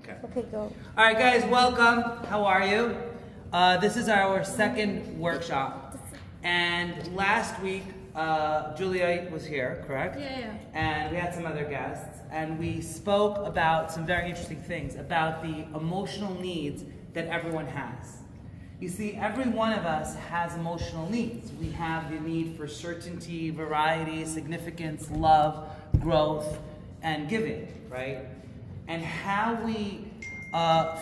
Okay. Okay, go. All right, guys, welcome. How are you? This is our second workshop. And last week, Julia was here, correct? Yeah. And we had some other guests. And we spoke about some very interesting things about the emotional needs that everyone has. You see, every one of us has emotional needs. We have the need for certainty, variety, significance, love, growth, and giving, right? And how we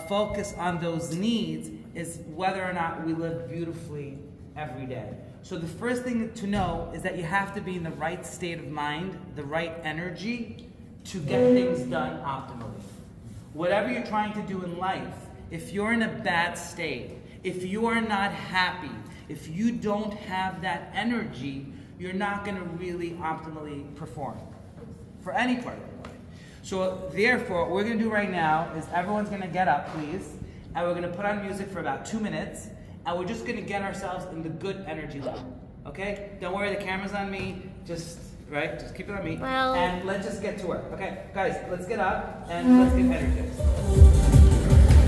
focus on those needs is whether or not we live beautifully every day. So the first thing to know is that you have to be in the right state of mind, the right energy to get things done optimally. Whatever you're trying to do in life, if you're in a bad state, if you are not happy, if you don't have that energy, you're not going to really optimally perform for any part of your life. So therefore, what we're going to do right now is everyone's going to get up, please, and we're going to put on music for about 2 minutes, and we're just going to get ourselves in the good energy level. Okay? Don't worry, the camera's on me. Just keep it on me. Well, and let's just get to work. Okay, guys, let's get up and let's get energized.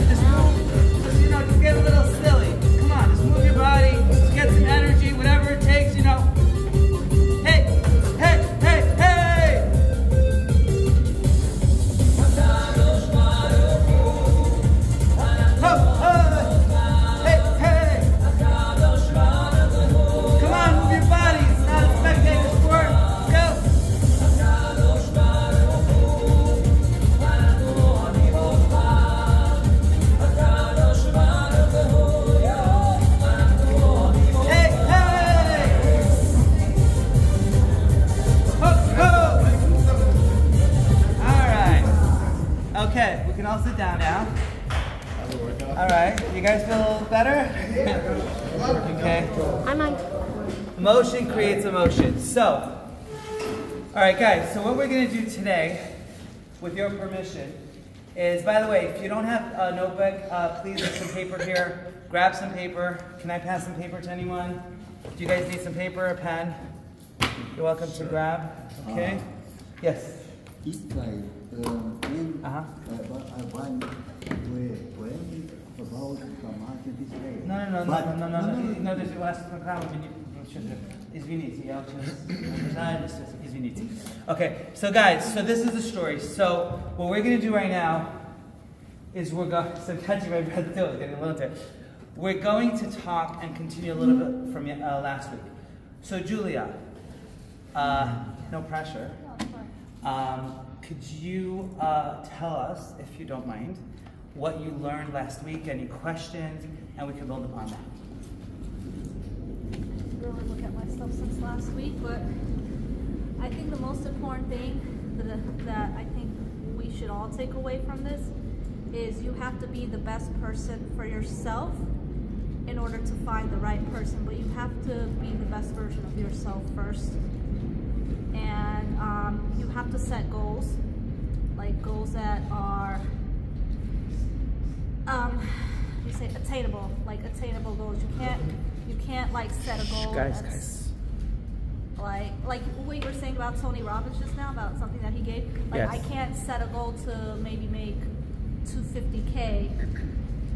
Just get a little silly. Come on, just move your body, just get some energy, whatever it takes, you know. Hey, hey, hey, hey! Hey, hey! Come on, move your body. It's not a spectator sport. Let's go. Okay, we can all sit down now. All right, you guys feel better? Okay. I'm on. Emotion creates emotion. So, all right, guys, so what we're going to do today, with your permission, is, by the way, if you don't have a notebook, please there's some paper here. Grab some paper. Can I pass some paper to anyone? Do you guys need some paper, a pen? You're welcome to grab. Okay? Yes. It's like I want to about the market display. No, there's last Извините. Okay, so guys, so this is the story. So what we're going to do right now is we're going to, so catching my breath too, getting a little tired. We're going to talk and continue a little bit from last week. So Julia, no pressure. Could you tell us, if you don't mind, what you learned last week, any questions, and we can build upon that. I didn't really look at my stuff since last week, but I think the most important thing that I think we should all take away from this is you have to be the best person for yourself in order to find the right person, but you have to be the best version of yourself first. And you have to set goals, like goals that are, you say attainable, like attainable goals. You can't like set a goal. Guys. Like what you were saying about Tony Robbins just now, about something that he gave. Like yes. I can't set a goal to maybe make $250K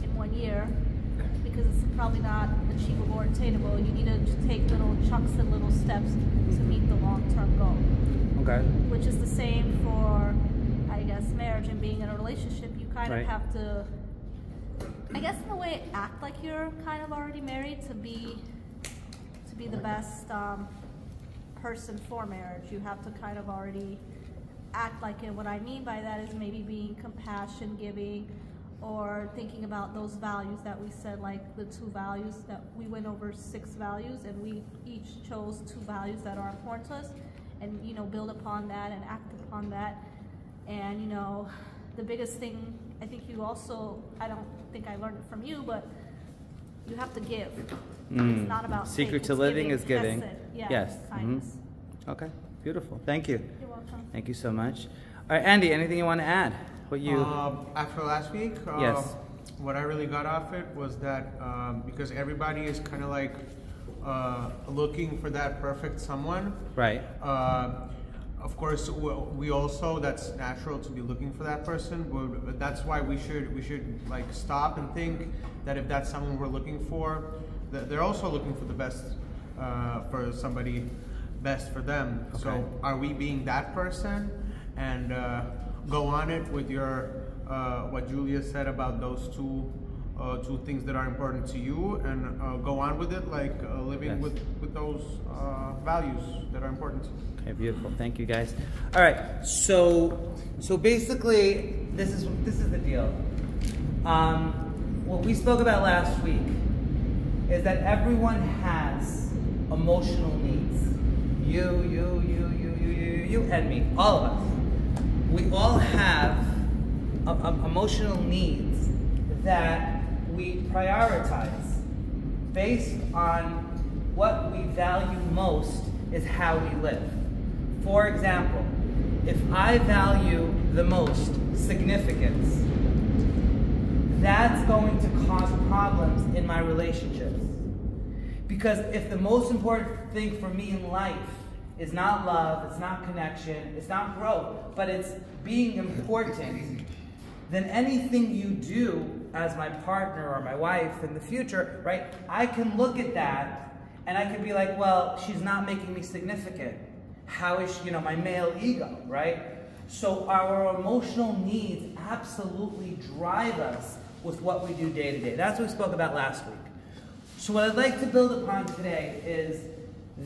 in 1 year because it's probably not achievable or attainable. You need to take little chunks and little steps to meet the long-term goal. Okay. Which is the same for, I guess, marriage and being in a relationship. You kind of have to, I guess in a way, act like you're kind of already married to be the best person for marriage. You have to kind of already act like it. What I mean by that is maybe being compassion, giving, or thinking about those values that we said, like the 2 values that we went over 6 values, and we each chose 2 values that are important to us, and build upon that and act upon that. And the biggest thing I think I don't think I learned it from you, but you have to give. It's not about secret to living is giving. That's it. Yeah, yes. kindness. Okay, beautiful. Thank you. You're welcome. Thank you so much. All right, Andy, anything you want to add? What you after last week? Yes. What I really got off it was that because everybody is kind of like looking for that perfect someone. Right. of course, we also, that's natural to be looking for that person. But that's why we should like stop and think that if that's someone we're looking for, that they're also looking for the best, for somebody best for them. Okay. So are we being that person? And go on it with your what Julia said about those two things that are important to you, and go on with it, like living with those values that are important to you. Okay, beautiful. Thank you, guys. All right, so basically, this is the deal. What we spoke about last week is that everyone has emotional needs. You, and me, all of us. We all have emotional needs that we prioritize based on what we value most is how we live. For example, if I value the most significance, that's going to cause problems in my relationships. Because if the most important thing for me in life is not love, it's not connection, it's not growth, but it's being important, then anything you do as my partner or my wife in the future, right, I can look at that and I can be like, well, she's not making me significant. How is she, my male ego, right? So our emotional needs absolutely drive us with what we do day to day. That's what we spoke about last week. So what I'd like to build upon today is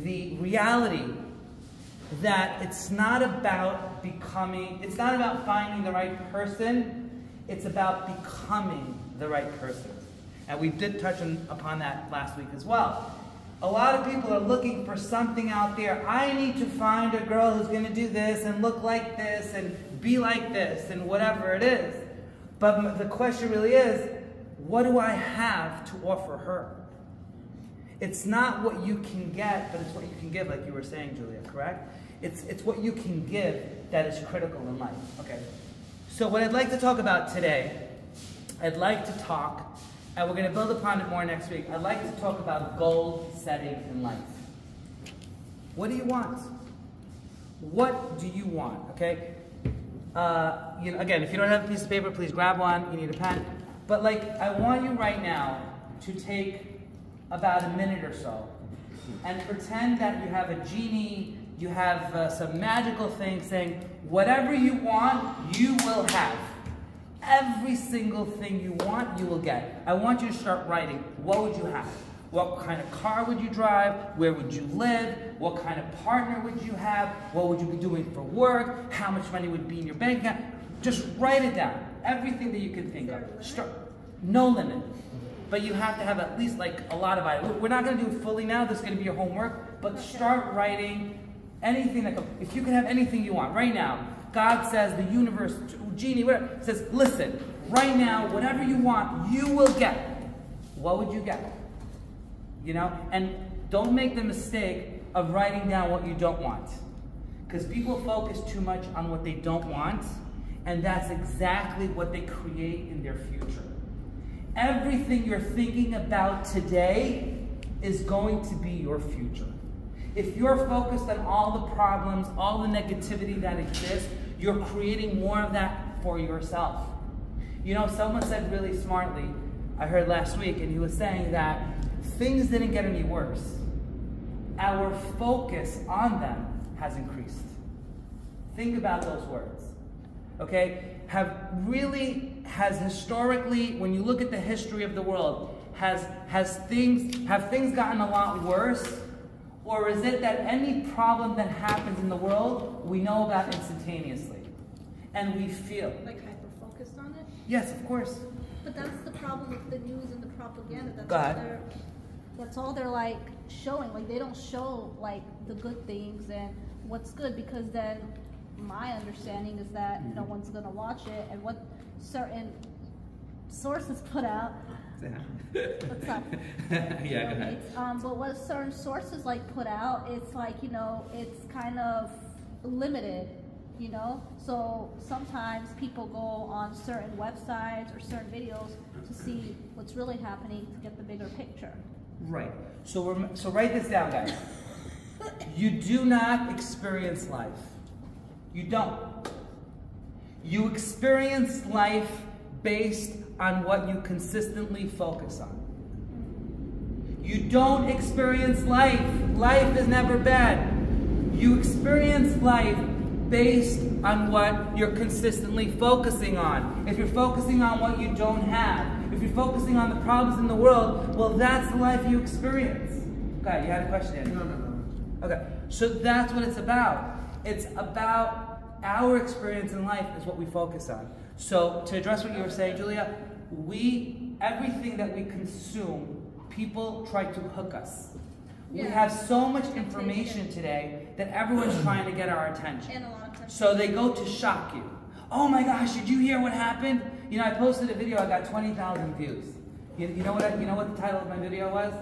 the reality that it's not about finding the right person, it's about becoming the right person. And we did touch upon that last week as well. A lot of people are looking for something out there. I need to find a girl who's going to do this and look like this and be like this and whatever it is. But the question really is, what do I have to offer her? It's not what you can get, but it's what you can give, like you were saying, Julia, correct? It's what you can give that is critical in life. Okay. So what I'd like to talk about today, and we're going to build upon it more next week, I'd like to talk about goal setting in life. What do you want? What do you want? Okay? Again, if you don't have a piece of paper, please grab one. You need a pen. But I want you right now to take about a minute or so and pretend that you have a genie, you have some magical thing saying, whatever you want, you will have. Every single thing you want, you will get. I want you to start writing. What would you have? What kind of car would you drive? Where would you live? What kind of partner would you have? What would you be doing for work? How much money would be in your bank account? Just write it down. Everything that you can think of. No limit. But you have to have at least a lot of items. We're not going to do it fully now. This is going to be your homework. But start writing anything if you can have anything you want right now. God says, the universe, genie, whatever, says, listen, right now, whatever you want, you will get. What would you get? And don't make the mistake of writing down what you don't want. Because people focus too much on what they don't want, and that's exactly what they create in their future. Everything you're thinking about today is going to be your future. If you're focused on all the problems, all the negativity that exists, you're creating more of that for yourself. Someone said really smartly, I heard last week, and he was saying that things didn't get any worse. Our focus on them has increased. Think about those words. Okay? Have historically, when you look at the history of the world, have things gotten a lot worse? Or is it that any problem that happens in the world, we know about instantaneously? And we feel. Hyper-focused on it? Yes, of course. But that's the problem with the news and the propaganda. Go ahead. That's all they're showing. They don't show the good things and what's good, because then my understanding is that no one's going to watch it, and what certain sources put out. What's up? Yeah, go ahead. But what certain sources put out, it's it's kind of limited, So sometimes people go on certain websites or certain videos to see what's really happening to get the bigger picture. Right. So write this down, guys. You do not experience life. You don't. You experience life based on what you consistently focus on. You don't experience life. Life is never bad. You experience life based on what you're consistently focusing on. If you're focusing on what you don't have, if you're focusing on the problems in the world, well, that's the life you experience. Okay, you had a question, Andy? No. Okay, so that's what it's about. It's about our experience in life is what we focus on. So to address what you were saying, Julia, everything that we consume, people try to hook us. We have so much information today that everyone's trying to get our attention. And a lot of temptation. So they go to shock you. Oh my gosh, did you hear what happened? You know, I posted a video, I got 20,000 views. You know what the title of my video was?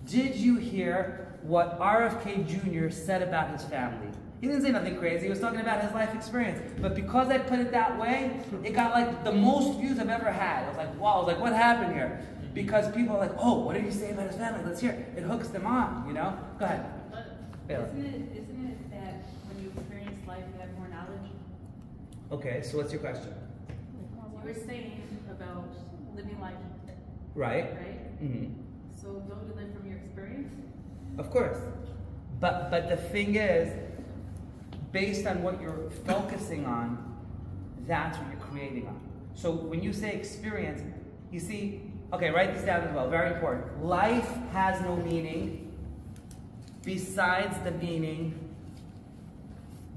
Did you hear what RFK Jr. said about his family? He didn't say nothing crazy, he was talking about his life experience. But because I put it that way, it got like the most views I've ever had. I was like, wow, I was like, what happened here? Because people are like, oh, what did he say about his family? Let's hear it. It hooks them on, you know? Go ahead. Isn't it that when you experience life, you have more knowledge? Okay, so what's your question? You were saying about living life, Right? right? Mm-hmm. So don't you live from your experience? Of course. But the thing is, based on what you're focusing on, that's what you're creating on. So when you say experience, you see, okay, write this down as well, very important. Life has no meaning besides the meaning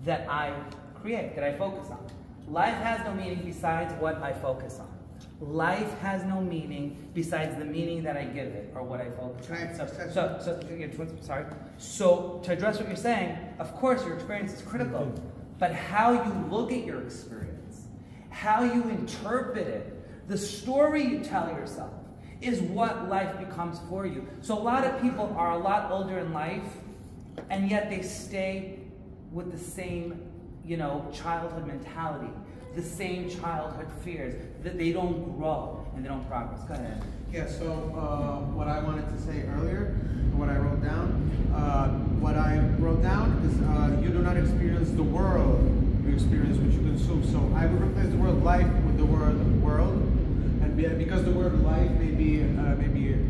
that I create, that I focus on. Life has no meaning besides what I focus on. Life has no meaning besides the meaning that I give it or what I focus on. So to address what you're saying, of course your experience is critical, but how you look at your experience, how you interpret it, the story you tell yourself is what life becomes for you. So a lot of people are a lot older in life, and yet they stay with the same, childhood mentality, the same childhood fears, that they don't grow and they don't progress. Go ahead. Yeah, so what I wanted to say earlier, what I wrote down is you do not experience the world, you experience what you consume. So I would replace the word life with the word world, and because the word life maybe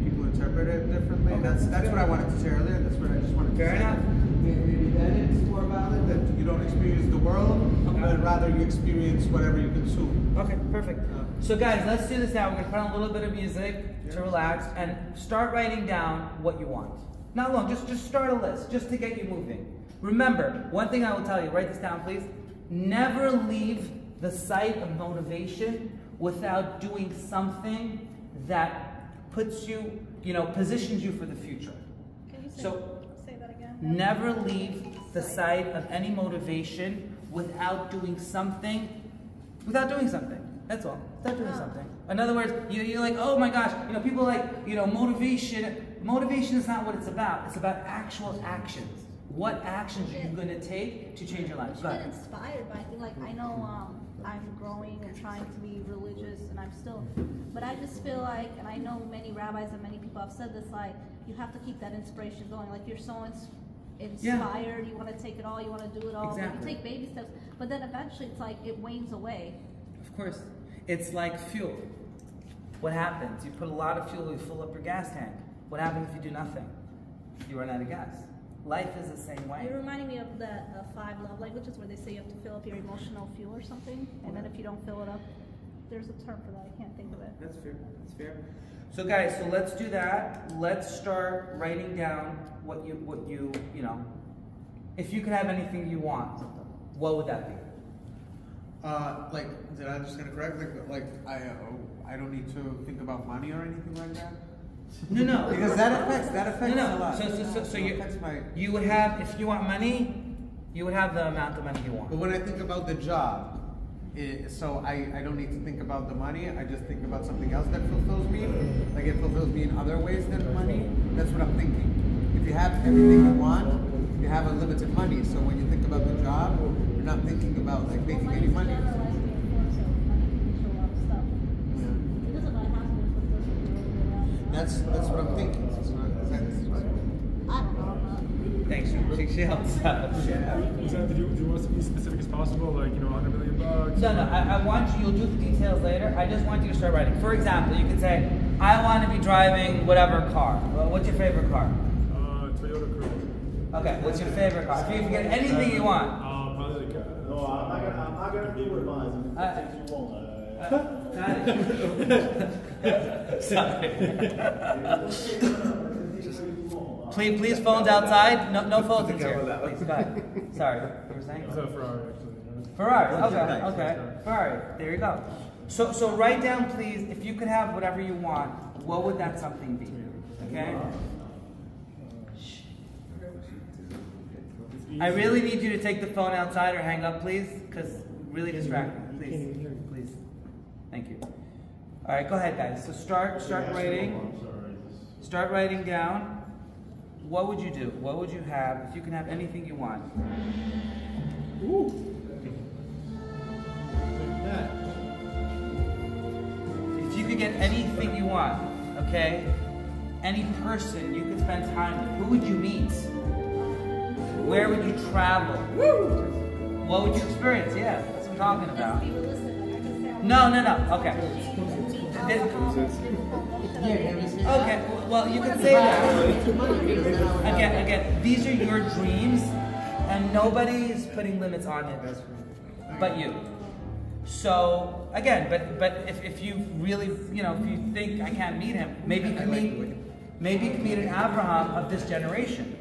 people interpret it differently. Okay. That's what I wanted to say earlier. That's what I just wanted to say. Fair enough. Maybe then it's more valid that you don't experience the world, but rather you experience whatever you consume. Okay, perfect. So guys, let's do this now. We're going to put on a little bit of music to relax and start writing down what you want. Not long, just start a list, just to get you moving. Remember, one thing I will tell you, write this down please. Never leave the site of motivation without doing something that puts you, positions you for the future. Can you say that again? Never leave the site of any motivation without doing something. That's all. Without doing something. In other words, you're like, oh my gosh, people like, motivation. Motivation is not what it's about. It's about actual actions. What actions are you going to take to change your life? You get inspired by things. Like, I know I'm growing and trying to be religious, and I'm still, but I just feel like, and I know many rabbis and many people have said this, like, you have to keep that inspiration going. Like, you're so inspired, you want to take it all, you want to do it all. Exactly. Like, you take baby steps, but then eventually it's like it wanes away. Of course. It's like fuel. What happens? You put a lot of fuel, you fill up your gas tank. What happens if you do nothing? You run out of gas. Life is the same way. It reminded me of that 5 love languages where they say you have to fill up your emotional fuel or something, and then if you don't fill it up, there's a term for that. I can't think of it. That's fair. That's fair. So guys, so let's do that. Let's start writing down what you if you could have anything you want, what would that be? Did I just get it correct? I don't need to think about money or anything like that. No. Because that affects a lot. So you would have, if you want money, you would have the amount of money you want. But when I think about the job, so I don't need to think about the money. I just think about something else that fulfills me. Like it fulfills me in other ways than money. That's what I'm thinking. If you have everything you want, you have unlimited money. So when you think about the job, you're not thinking about like making any money. That's what I'm thinking. Thanks. She helps out. Yeah. Do you want us to be as specific as possible? Like, you know, $100 million? No. I want you. You'll do the details later. I just want you to start writing. For example, you could say, I want to be driving whatever car. Well, what's your favorite car? Toyota Cruise. Okay. What's your favorite car? If you can get anything you want. Probably like. No, I'm not gonna be revising. Things you won't. Sorry. Please, phones outside. No phones in here. Please, go ahead. Sorry, what were you saying? It's a Ferrari, actually. Ferrari. Okay. Ferrari. There you go. So write down, please. If you could have whatever you want, what would that something be? Okay. I really need you to take the phone outside or hang up, please, because really distracting. Please. Thank you. All right, go ahead, guys. So start writing. Start writing down. What would you do? What would you have if you can have anything you want? If you could get anything you want, okay? Any person you could spend time with, who would you meet? Where would you travel? What would you experience? Yeah, that's what I'm talking about. No. Okay. Okay. Well, you can say that. Again, these are your dreams, and nobody's putting limits on it, but you. So again, but if you really, you know, if you think I can't meet him, maybe you can meet an Abraham of this generation.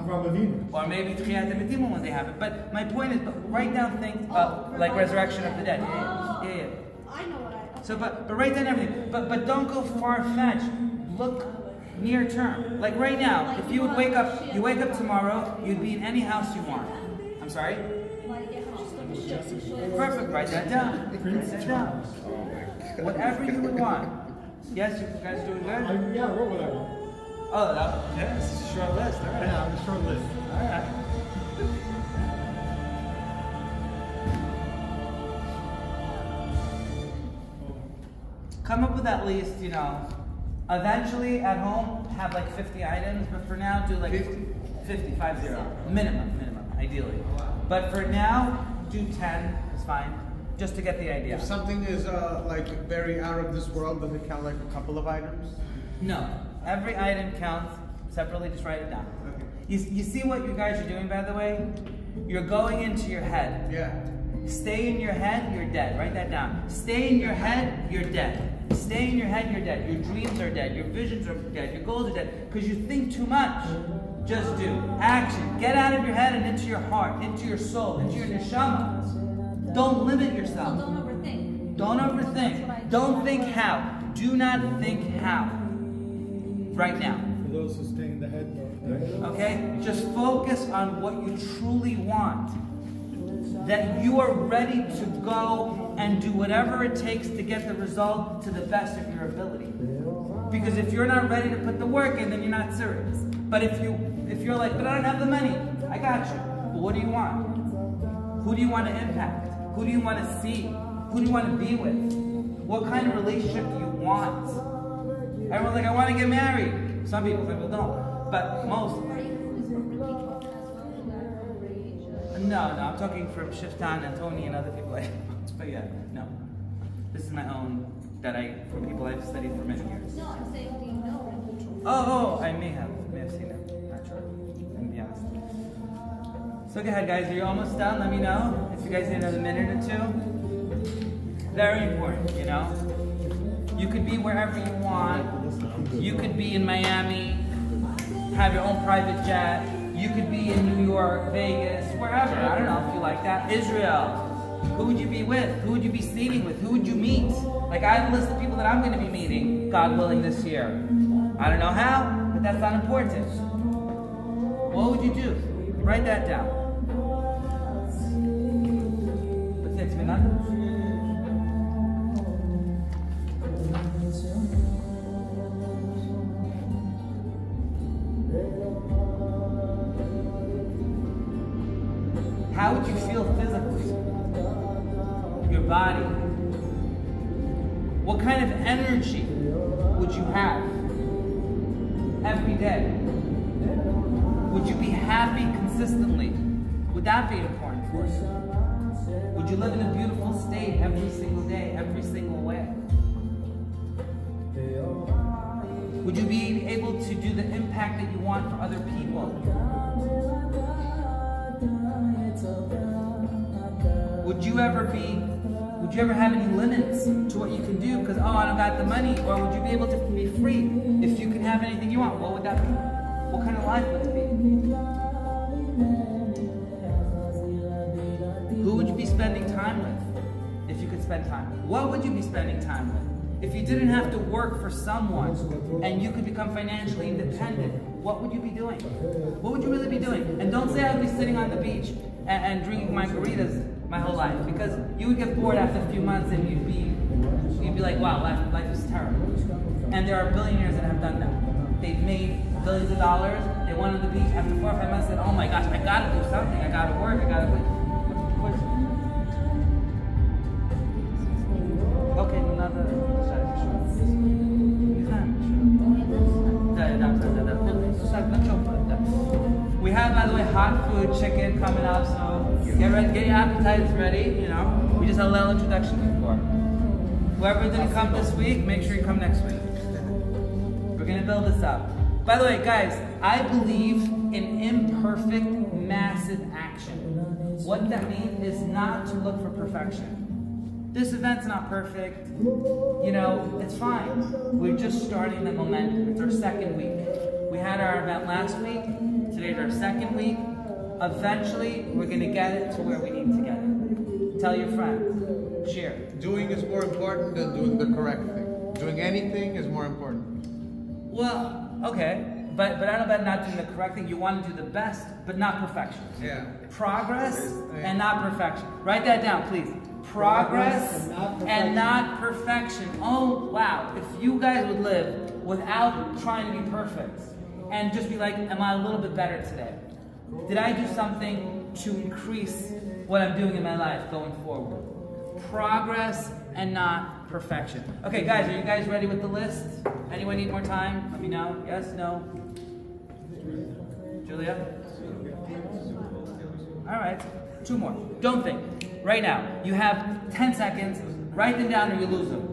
Or maybe Tchiyat HaMetim when they have it. But my point is, write down things like resurrection of the dead. Yeah. I know what I. So, but write down everything. But don't go far-fetched. Look near term. Like right now, if you would wake up tomorrow, you'd be in any house you want. I'm sorry? Perfect. Write that down. Whatever you would want. Yes, you guys doing good? Yeah, I wrote what I want. Oh, yeah, this is a short list. All right. Yeah, I'm a short list. All right. Come up with at least, you know, eventually at home have like 50 items, but for now do like 50, minimum, ideally. But for now, do 10, it's fine, just to get the idea. If something is like very out of this world, does it count like a couple of items? No. Every item counts separately, just write it down. Okay. You see what you guys are doing, by the way? You're going into your head. Yeah. Stay in your head, you're dead. Write that down. Stay in your head, you're dead. Stay in your head, you're dead. Your dreams are dead. Your visions are dead. Your goals are dead. Because you think too much. Just do. Action. Get out of your head and into your heart, into your soul, into your neshama. Don't limit yourself. Don't overthink. Don't overthink. Don't think how. Do not think how. Right now. For those who stay in the head, okay? Just focus on what you truly want. That you are ready to go and do whatever it takes to get the result to the best of your ability. Because if you're not ready to put the work in, then you're not serious. But if you're like, but I don't have the money, I got you. Well, what do you want? Who do you want to impact? Who do you want to see? Who do you want to be with? What kind of relationship do you want? Everyone's like, I want to get married. Some people don't, but most. No, I'm talking from Shiftan and Tony and other people. But yeah, no. This is my own from people I've studied for many years. No, I'm saying, do you know? Oh, I may have seen it. Not sure. To be honest. So go ahead, guys. Are you almost done? Let me know if you guys need another minute or two. Very important, you know. You could be wherever you want. You could be in Miami, have your own private jet. You could be in New York, Vegas, wherever. I don't know if you like that. Israel. Who would you be with? Who would you be seating with? Who would you meet? Like I have a list of people that I'm going to be meeting, God willing, this year. I don't know how, but that's not important. What would you do? Write that down. But it's been nothing. How would you feel physically? Your body? What kind of energy would you have every day? Would you be happy consistently? Would that be important for you? Would you live in a beautiful state every single day, every single way? Would you be able to do the impact that you want for other people? Would you ever have any limits to what you can do because, oh, I don't got the money? Or would you be able to be free if you could have anything you want? What would that be? What kind of life would it be? Who would you be spending time with if you could spend time with? What would you be spending time with? If you didn't have to work for someone and you could become financially independent, what would you be doing? What would you really be doing? And don't say I would be sitting on the beach and drinking margaritas my whole life, because you would get bored after a few months and you'd be like, wow, life is terrible. And there are billionaires that have done that. They've made billions of dollars, they went on the beach, after 4 or 5 months said, oh my gosh, I gotta do something, I gotta work, I gotta wait. Okay, another. We have, by the way, hot food, chicken coming up, so get ready, get your appetites ready, you know. We just had a little introduction before. Whoever didn't come this week, make sure you come next week. We're gonna build this up. By the way, guys, I believe in imperfect, massive action. What that means is not to look for perfection. This event's not perfect, you know, it's fine. We're just starting the momentum. It's our second week. We had our event last week, today's our second week. Eventually, we're gonna get it to where we need to get it. Tell your friends, share. Doing is more important than doing the correct thing. Doing anything is more important. Well, okay, but I don't know about not doing the correct thing. You want to do the best, but not perfection. Yeah. Progress and not perfection. Write that down, please. Progress and not perfection. Oh, wow. If you guys would live without trying to be perfect and just be like, am I a little bit better today? Did I do something to increase what I'm doing in my life going forward? Progress and not perfection. Okay, guys, are you guys ready with the list? Anyone need more time? Let me know. Yes? No? Julia? All right. 2 more. Don't think. Right now, you have 10 seconds. Write them down or you lose them.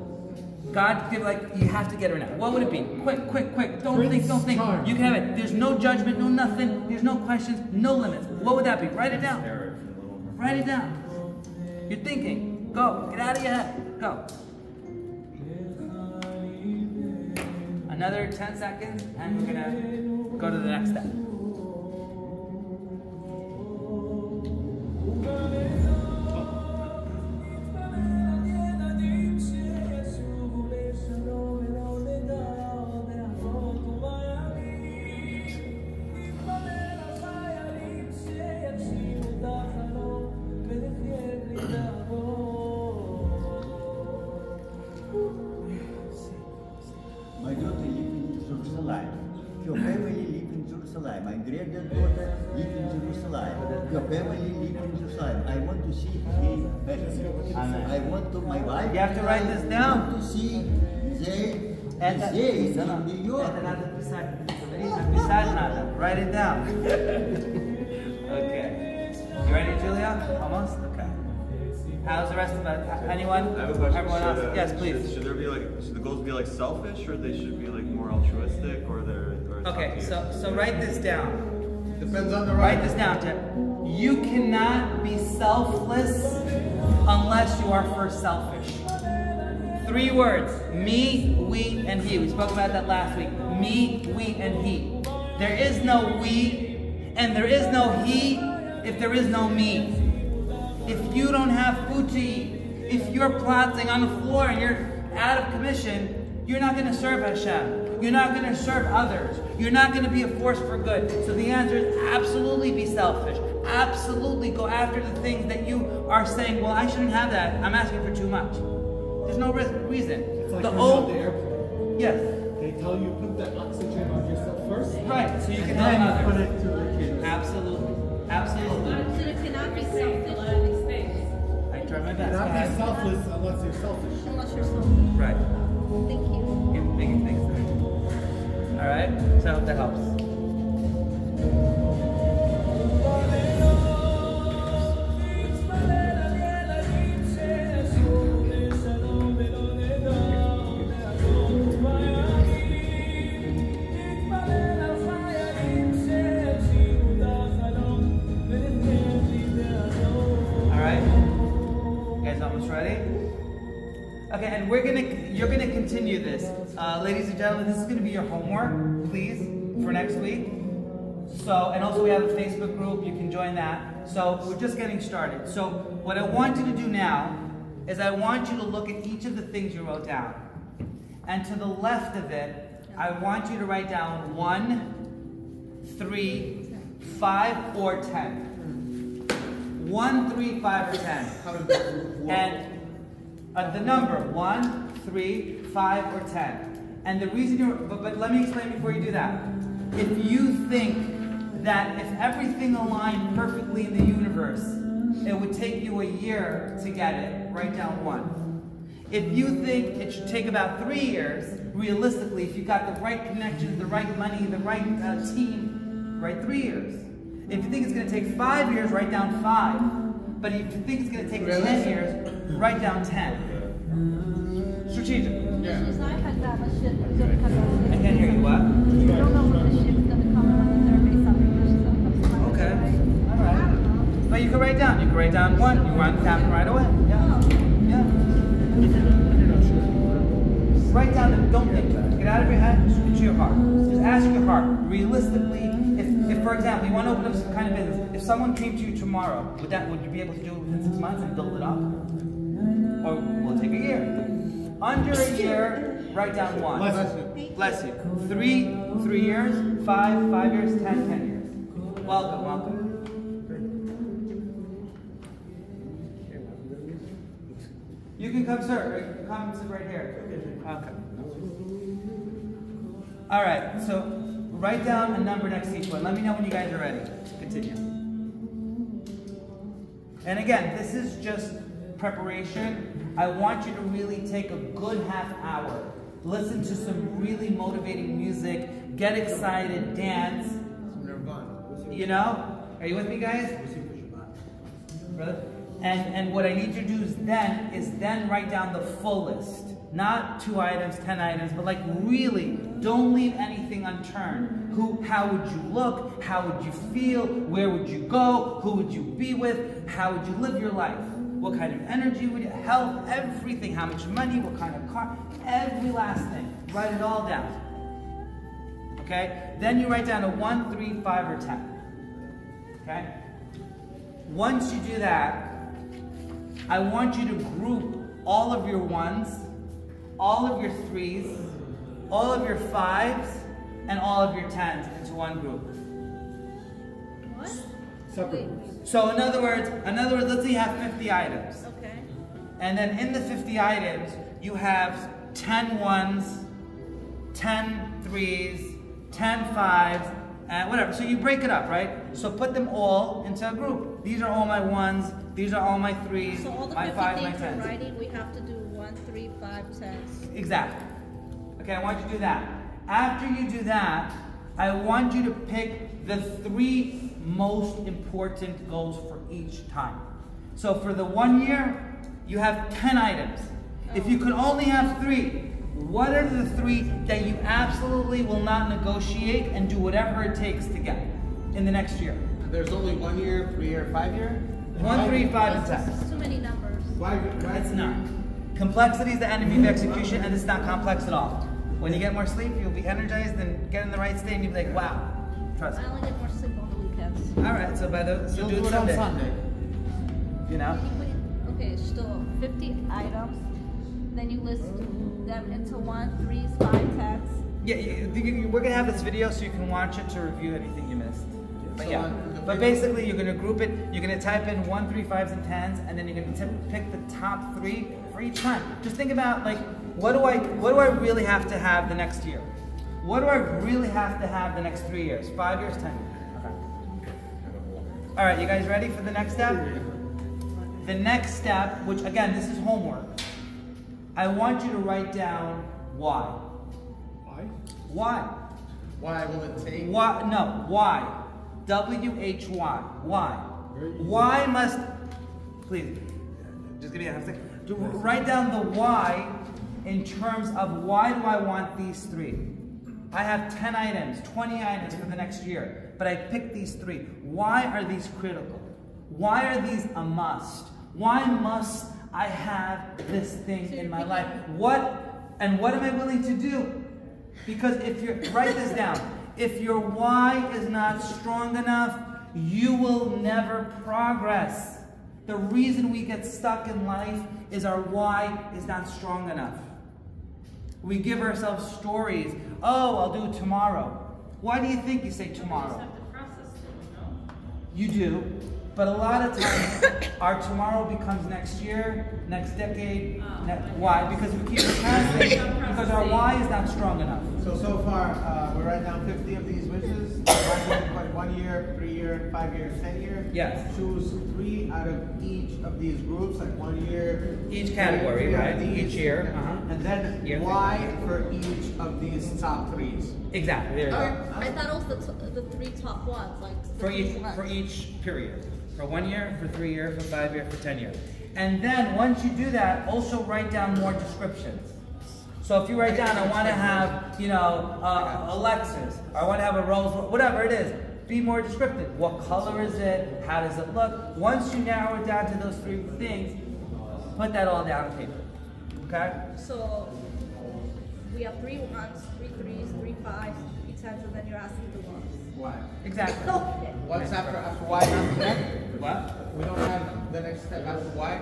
God, you have to get it right now. What would it be? Quick, quick, quick. Don't think. You can have it. There's no judgment, no nothing. There's no questions, no limits. What would that be? Write it down. Write it down. You're thinking. Go. Get out of your head. Go. Another 10 seconds, and we're going to go to the next step. My daughter lives in Jerusalem. Your family lives in Jerusalem. My granddaughter lives in Jerusalem. Your family lives in Jerusalem. I want to see him better. I want to, my wife. You have to write this down. I want to see they in New York. Write it down. Okay. You ready, Julia? Almost? Okay. How's the rest of it? Anyone? I have a question. Everyone else? Yes, please. Should there be should the goals be selfish, or they should be more altruistic, or Okay, so write this down. Depends on the Write this down, Tim. You cannot be selfless unless you are first selfish. 3 words. Me, we, and he. We spoke about that last week. Me, we, and he. There is no we, and there is no he if there is no me. If you don't have food to eat, if you're plotting on the floor and you're out of commission, you're not going to serve Hashem. You're not going to serve others. You're not going to be a force for good. So the answer is absolutely be selfish. Absolutely go after the things that you are saying, well, I shouldn't have that. I'm asking for too much. There's no reason. It's like the old airport. Yes. They tell you put the oxygen on yourself first. Right. So you can and then help you put others. it to the kids. Absolutely. Absolutely. So you cannot be selfish I try my best. Not be selfless unless you're selfish. unless you're selfish. Right. Thank you. Yeah, thanks. All right. So I hope that helps. Okay, and you're gonna continue this. Ladies and gentlemen, this is gonna be your homework, please, for next week. So, and also we have a Facebook group, you can join that. So we're just getting started. So what I want you to do now is I want you to look at each of the things you wrote down. And to the left of it, I want you to write down 1, 3, 5, or 10. 1, 3, 5, or 10. And the number 1, 3, 5, or 10. And the reason you're, but let me explain before you do that. If you think that if everything aligned perfectly in the universe, it would take you a year to get it, write down 1. If you think it should take about 3 years, realistically, if you got the right connections, the right money, the right team, write 3 years. If you think it's going to take 5 years, write down 5. But if you think it's going to take 10 years, write down 10. Strategic. Yeah. I can't hear you. What? You don't know when the ship's going to come and when the third base operator is going to come. Okay. All right. But you can write down. You can write down 1. You run captain right away. Yeah. Yeah. Write down. Don't think. Get out of your head. Just into your heart. Just ask your heart. Realistically, if for example you want to open up some kind of business, if someone came to you tomorrow, would you be able to do it within 6 months and build it up? Or will it take a year? Under a year, write down 1. Bless you. 3 years, 5 years, 10 years. Welcome, welcome. You can come, sir. Come sit right here. Okay. All right. So write down a number next to each one. Let me know when you guys are ready. Continue. And again, this is just preparation. I want you to really take a good half hour. Listen to some really motivating music. Get excited. Dance. You know? Are you with me, guys? Brother? And what I need you to do is then write down the full list. Not 2 items, 10 items, but like really, don't leave anything unturned. How would you look? How would you feel? Where would you go? Who would you be with? How would you live your life? What kind of energy would you, health, everything, how much money, what kind of car, every last thing. Write it all down. Okay? Then you write down a 1, 3, 5, or 10. Okay? Once you do that, I want you to group all of your 1s, all of your 3s, all of your 5s, and all of your 10s into one group. What? Separate. So in other words, let's say you have 50 items. Okay. And then in the 50 items, you have 10 1s, 10 3s, 10 5s, and whatever. So you break it up, right? So put them all into a group. These are all my 1s, these are all my 3s, So all the my 50 5s, my things you're 10s. writing, we have to do 1, 3, 5, 10. Exactly. Okay, I want you to do that. After you do that, I want you to pick the 3 most important goals for each time. So for the 1 year, you have 10 items. If you could only have 3, what are the 3 that you absolutely will not negotiate and do whatever it takes to get in the next year? There's only 1 year, 3 year, 5 year? 1, 3, 5, and This 10. is too many numbers. Why It's not. Complexity is the enemy of execution, and it's not complex at all. When you get more sleep, you'll be energized and get in the right state, and you'll be like, wow, trust I me. only get more sleep on the weekends. All right, so You'll do it do it on Sunday. Sunday. You know? Okay, so 50 items. Then you list them into 1, 3s, 5, 10s. Yeah, we're gonna have this video so you can watch it to review anything you missed. But So yeah, on the but video- basically you're gonna group it. You're gonna type in 1, 3, 5s, and 10s, and then you're gonna pick the top 3 for each time. Just think about like, what do I really have to have the next year? What do I really have to have the next 3 years? 5 years, 10 years. Okay. All right, you guys ready for the next step? The next step, which again, this is homework. I want you to write down why. Why? Why? Why will it take? Why? No, why? W-H-Y. Why? Why must, please, just give me a half second. Write down the why in terms of why do I want these 3? I have 10 items, 20 items for the next year, but I picked these 3. Why are these critical? Why are these a must? Why must I have this thing in my life? What am I willing to do? Because if you're, write this down, if your why is not strong enough, you will never progress. The reason we get stuck in life is our why is not strong enough. We give ourselves stories. Oh, I'll do it tomorrow. Why do you think you say tomorrow? You just have to process it, you know? You do. But a lot of times, our tomorrow becomes next year, next decade. Why? Because we keep procrastinating. Because our why is not strong enough. So far, we write down 50 of these wishes. 1 year, 3 year, 5 years, 10 years. Yes. Choose 3 out of each of these groups, like 1 year. Each category, right? Each year. And then why for each of these top 3s. Exactly. There you go. I thought it was the 3 top ones, like For each period. For 1 year, for 3 year, for 5 year, for 10 year. And then once you do that, also write down more descriptions. So if you write down, I want to have, you know, a Lexus, or I want to have a Rolls Royce, whatever it is, be more descriptive. What color is it? How does it look? Once you narrow it down to those 3 things, put that all down on paper. Okay? So we have 3 1s, 3 3s, 3 5s, 3 10s, and then you're asking the ones. Why? Exactly. Okay. What's after why after that? What? We don't have the next step after why.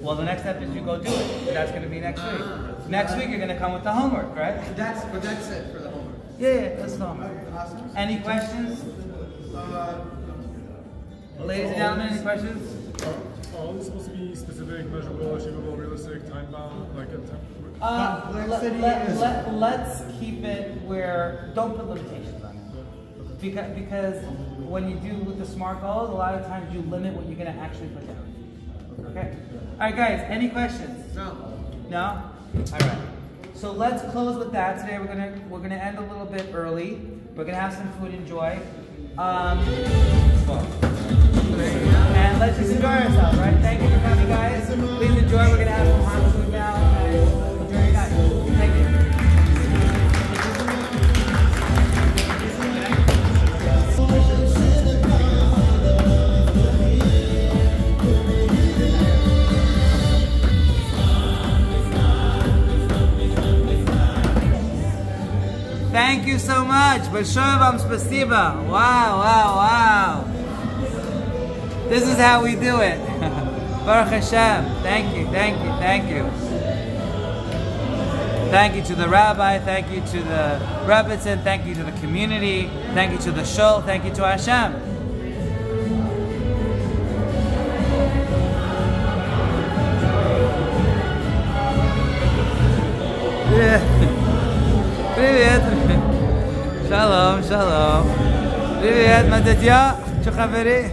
Well, the next step is you go do it. That's going to be next week. Next week you're going to come with the homework, right? That's it for the homework. Yeah, that's the homework. Awesome. Any questions? Ladies and gentlemen, any questions? Are all these supposed to be specific, measurable, achievable, realistic, time bound, like a Let's keep it where, don't put limitations on it. Because when you do with the SMART goals, a lot of times you limit what you're going to actually put down. Okay? Alright guys, any questions? No. No? Alright. So let's close with that. Today we're gonna end a little bit early. We're gonna have some food, enjoy. And let's just enjoy ourselves, right? Thank you for coming, guys. Please enjoy. We're gonna have some hot food now. And enjoy your night. Thank you. Thank you so much. Большое вам спасибо. Wow, wow, wow. This is how we do it. Baruch Hashem. Thank you, thank you, thank you. Thank you to the rabbi. Thank you to the Rebbitzin. Thank you to the community. Thank you to the shul. Thank you to Hashem. Привет. Шалом, шалом. Привет, Мататья. Что хавери?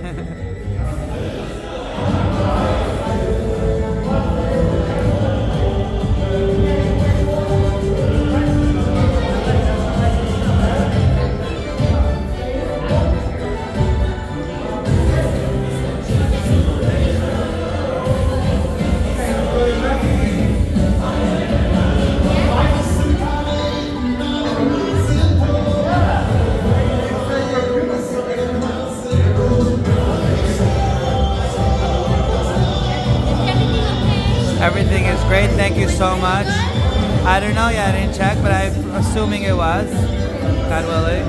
Everything is great. Thank you so much. I don't know yet. I didn't check, but I'm assuming it was. God willing.